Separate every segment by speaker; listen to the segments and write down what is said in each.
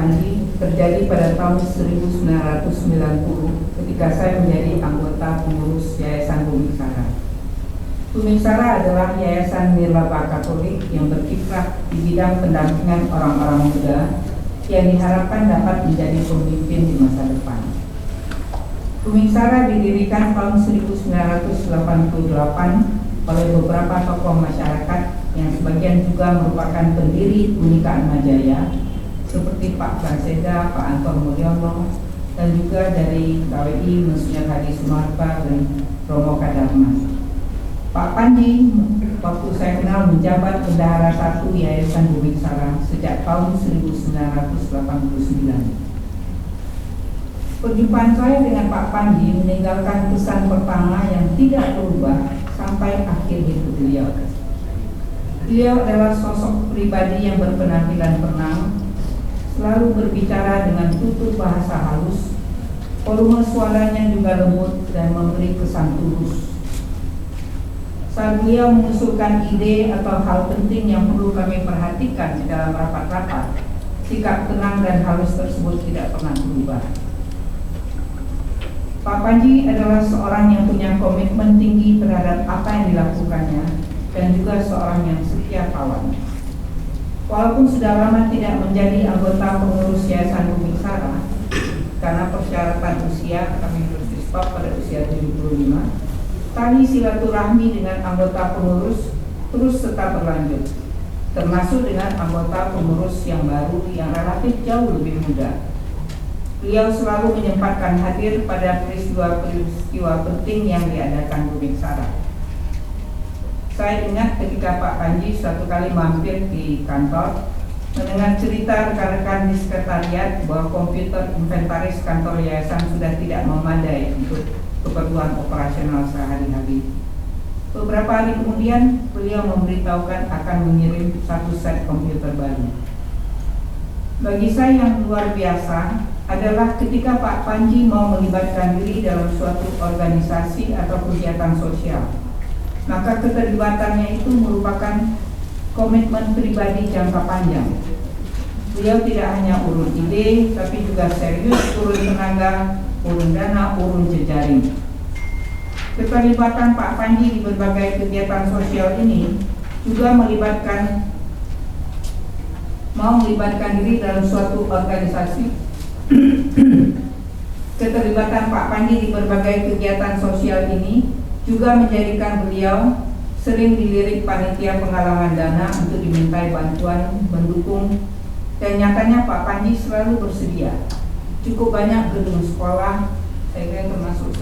Speaker 1: Panji terjadi pada tahun 1990 ketika saya menjadi anggota pengurus Yayasan Bumi Sara. Bumi Sara adalah yayasan nirlaba Katolik yang berkiprah di bidang pendampingan orang-orang muda yang diharapkan dapat menjadi pemimpin di masa depan. Bumi Sara didirikan tahun 1988 oleh beberapa tokoh masyarakat yang sebagian juga merupakan pendiri Unika Atmajaya seperti Pak Franseda, Pak Anton Mulyono, dan juga dari KWI Monsinyur Hadi Sumarta dan Romo Kadarmas. Pak Panji waktu saya kenal menjabat bendahara 1 Yayasan Bumi Sara sejak tahun 1989. Perjumpaan saya dengan Pak Panji meninggalkan pesan pertama yang tidak berubah sampai akhir hidup beliau. Beliau adalah sosok pribadi yang berpenampilan tenang, selalu berbicara dengan tutur bahasa halus, volume suaranya juga lembut dan memberi kesan tulus. Saat beliau mengusulkan ide atau hal penting yang perlu kami perhatikan di dalam rapat-rapat, sikap tenang dan halus tersebut tidak pernah berubah. Pak Panji adalah seorang yang punya komitmen tinggi terhadap apa yang dilakukannya dan juga seorang yang setia kawan. Walaupun sudah lama tidak menjadi anggota pengurus Yayasan Bumi Sara karena persyaratan usia, kami harus di-stop pada usia 75, tali silaturahmi dengan anggota pengurus terus tetap berlanjut, termasuk dengan anggota pengurus yang baru yang relatif jauh lebih muda. Beliau selalu menyempatkan hadir pada peristiwa penting yang diadakan Bumi Sara. Saya ingat ketika Pak Panji suatu kali mampir di kantor, mendengar cerita rekan-rekan di sekretariat bahwa komputer inventaris kantor yayasan sudah tidak memadai untuk keperluan operasional sehari-hari. Beberapa hari kemudian, beliau memberitahukan akan mengirim 1 set komputer baru. Bagi saya yang luar biasa adalah ketika Pak Panji mau melibatkan diri dalam suatu organisasi atau kegiatan sosial, maka keterlibatannya itu merupakan komitmen pribadi jangka panjang. Beliau tidak hanya urun ide, tapi juga serius urun tenaga, urun dana, urun jejaring. Keterlibatan Pak Panji di berbagai kegiatan sosial ini juga mau melibatkan diri dalam suatu organisasi. Keterlibatan Pak Panji di berbagai kegiatan sosial ini juga menjadikan beliau sering dilirik panitia penggalangan dana untuk dimintai bantuan mendukung, dan nyatanya Pak Panji selalu bersedia. Cukup banyak gedung sekolah, saya kira termasuk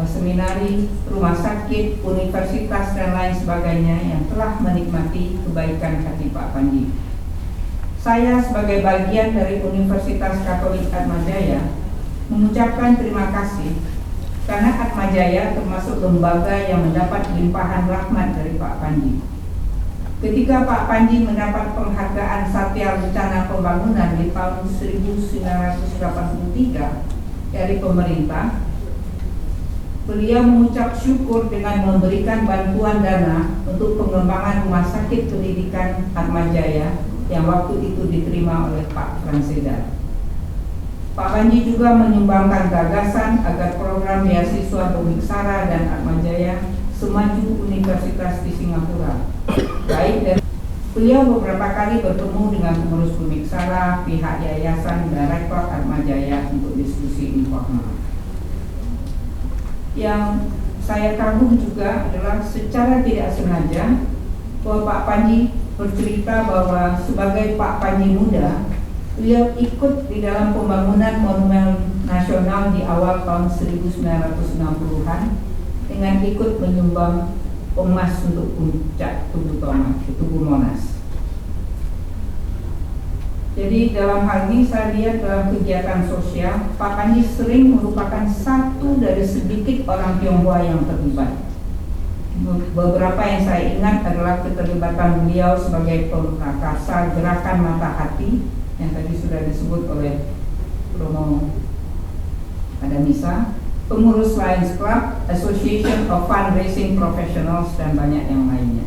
Speaker 1: seminari, rumah sakit, universitas dan lain sebagainya yang telah menikmati kebaikan hati Pak Panji. Saya sebagai bagian dari Universitas Katolik Atmajaya mengucapkan terima kasih karena Atmajaya termasuk lembaga yang mendapat limpahan rahmat dari Pak Panji. Ketika Pak Panji mendapat penghargaan Satya Rencana Pembangunan di tahun 1983 dari pemerintah, beliau mengucap syukur dengan memberikan bantuan dana untuk pengembangan rumah sakit pendidikan Atmajaya yang waktu itu diterima oleh Pak Franseda. Pak Panji juga menyumbangkan gagasan agar program beasiswa Bumi Sara dan Atmajaya semaju universitas di Singapura. Baik dari beliau beberapa kali bertemu dengan pengurus Bumi Sara, pihak yayasan dan rektor Atmajaya untuk diskusi informal. Yang saya kagum juga adalah secara tidak sengaja bahwa Pak Panji bercerita bahwa sebagai Pak Panji muda, beliau ikut di dalam pembangunan Monumen Nasional di awal tahun 1960-an dengan ikut menyumbang emas untuk puncak Tugu Monas. Jadi dalam hal ini saya lihat dalam kegiatan sosial, Pak Panji sering merupakan satu dari sedikit orang Tionghoa yang terlibat. Beberapa yang saya ingat adalah keterlibatan beliau sebagai prakarsa Gerakan Mata Hati yang tadi sudah disebut oleh Romo Adamisa, pengurus Lions Club, Association of Fundraising Professionals, dan banyak yang lainnya.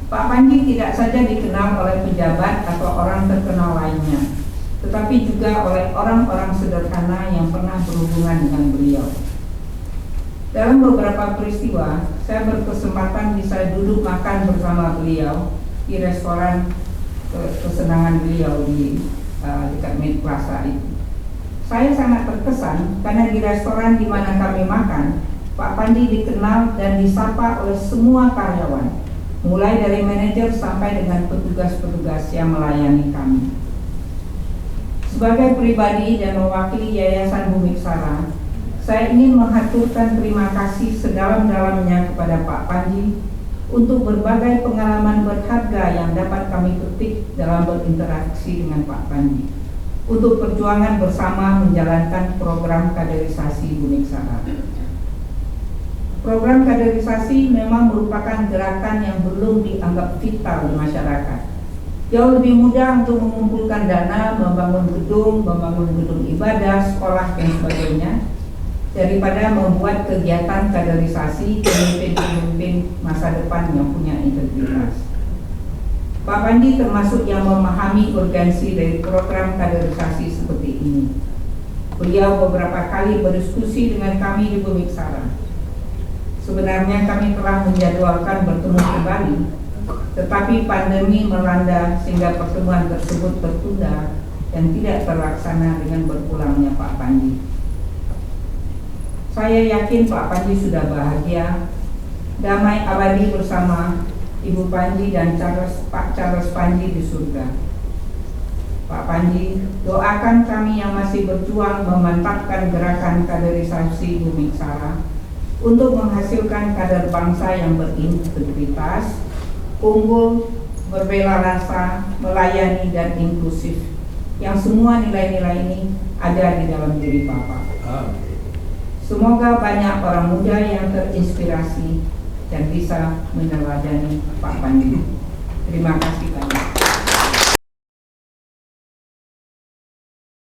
Speaker 1: Pak Panji tidak saja dikenal oleh pejabat atau orang terkenal lainnya, tetapi juga oleh orang-orang sederhana yang pernah berhubungan dengan beliau. Dalam beberapa peristiwa, saya berkesempatan bisa duduk makan bersama beliau di restoran kesenangan beliau di dekat Mid Plaza itu. Saya sangat terkesan karena di restoran di mana kami makan, Pak Panji dikenal dan disapa oleh semua karyawan, mulai dari manajer sampai dengan petugas-petugas yang melayani kami. Sebagai pribadi dan mewakili Yayasan Bumi Sara, saya ingin mengaturkan terima kasih sedalam-dalamnya kepada Pak Panji untuk berbagai pengalaman berharga yang dapat kami petik dalam berinteraksi dengan Pak Panji, untuk perjuangan bersama menjalankan program kaderisasi Bumi Sara. Program kaderisasi memang merupakan gerakan yang belum dianggap vital di masyarakat. Jauh lebih mudah untuk mengumpulkan dana, membangun gedung ibadah, sekolah, dan sebagainya, daripada membuat kegiatan kaderisasi pemimpin-pemimpin masa depan yang punya integritas. Pak Panji termasuk yang memahami urgensi dari program kaderisasi seperti ini. Beliau beberapa kali berdiskusi dengan kami di Bumi Sara. Sebenarnya kami telah menjadwalkan bertemu kembali, tetapi pandemi melanda sehingga pertemuan tersebut tertunda dan tidak terlaksana dengan berpulangnya Pak Panji. Saya yakin Pak Panji sudah bahagia, damai abadi bersama Ibu Panji dan Pak Charles Panji di surga. Pak Panji, doakan kami yang masih berjuang memantapkan gerakan kaderisasi Bumi Sara untuk menghasilkan kader bangsa yang berintegritas, unggul, berbela rasa, melayani, dan inklusif, yang semua nilai-nilai ini ada di dalam diri Bapak. Semoga banyak orang muda yang terinspirasi dan bisa meneladani Pak Panji. Terima kasih.